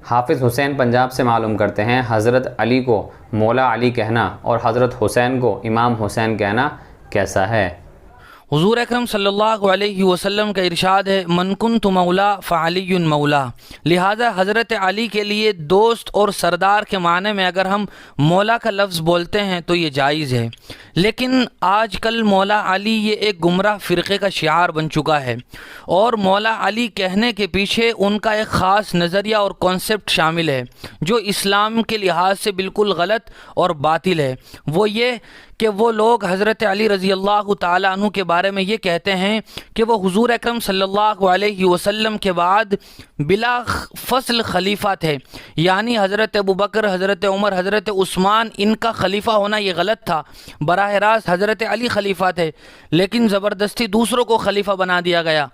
حافظ حسین پنجاب سے معلوم کرتے ہیں حضرت علی کو مولا علی کہنا اور حضرت حسین کو امام حسین کہنا کیسا ہے؟ حضور اکرم صلی اللہ علیہ وسلم کا ارشاد ہے من کنت مولا فعلی مولا، لہٰذا حضرت علی کے لیے دوست اور سردار کے معنی میں اگر ہم مولا کا لفظ بولتے ہیں تو یہ جائز ہے، لیکن آج کل مولا علی یہ ایک گمراہ فرقے کا شعار بن چکا ہے، اور مولا علی کہنے کے پیچھے ان کا ایک خاص نظریہ اور کانسیپٹ شامل ہے جو اسلام کے لحاظ سے بالکل غلط اور باطل ہے۔ وہ یہ کہ وہ لوگ حضرت علی رضی اللہ تعالیٰ عنہ کے بارے میں یہ کہتے ہیں کہ وہ حضور اکرم صلی اللہ علیہ وسلم کے بعد بلا فصل خلیفہ تھے، یعنی حضرت ابوبکر، حضرت عمر، حضرت عثمان ان کا خلیفہ ہونا یہ غلط تھا، براہ راست حضرت علی خلیفہ تھے لیکن زبردستی دوسروں کو خلیفہ بنا دیا گیا۔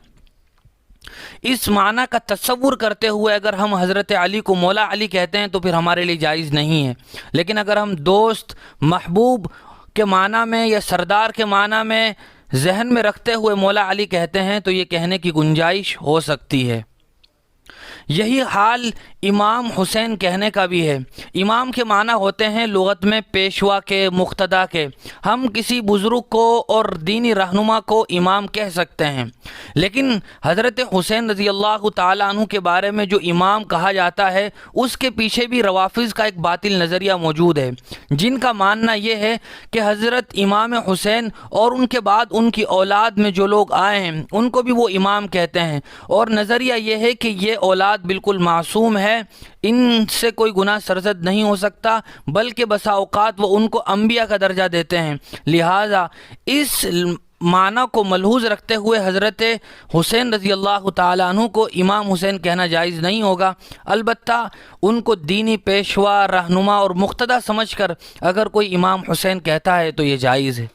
اس معنی کا تصور کرتے ہوئے اگر ہم حضرت علی کو مولا علی کہتے ہیں تو پھر ہمارے لیے جائز نہیں ہے، لیکن اگر ہم دوست، محبوب کے معنی میں یا سردار کے معنی میں ذہن میں رکھتے ہوئے مولا علی کہتے ہیں تو یہ کہنے کی گنجائش ہو سکتی ہے۔ یہی حال امام حسین کہنے کا بھی ہے۔ امام کے معنی ہوتے ہیں لغت میں پیشوا کے، مقتدا کے۔ ہم کسی بزرگ کو اور دینی رہنما کو امام کہہ سکتے ہیں، لیکن حضرت حسین رضی اللہ تعالیٰ عنہ کے بارے میں جو امام کہا جاتا ہے اس کے پیچھے بھی روافض کا ایک باطل نظریہ موجود ہے، جن کا ماننا یہ ہے کہ حضرت امام حسین اور ان کے بعد ان کی اولاد میں جو لوگ آئے ہیں ان کو بھی وہ امام کہتے ہیں، اور نظریہ یہ ہے کہ یہ اولاد بالکل معصوم ہے، ان سے کوئی گناہ سرزد نہیں ہو سکتا، بلکہ بسا اوقات وہ ان کو انبیاء کا درجہ دیتے ہیں۔ لہٰذا اس معنی کو ملحوظ رکھتے ہوئے حضرت حسین رضی اللہ تعالیٰ عنہ کو امام حسین کہنا جائز نہیں ہوگا، البتہ ان کو دینی پیشوا، رہنما اور مقتدا سمجھ کر اگر کوئی امام حسین کہتا ہے تو یہ جائز ہے۔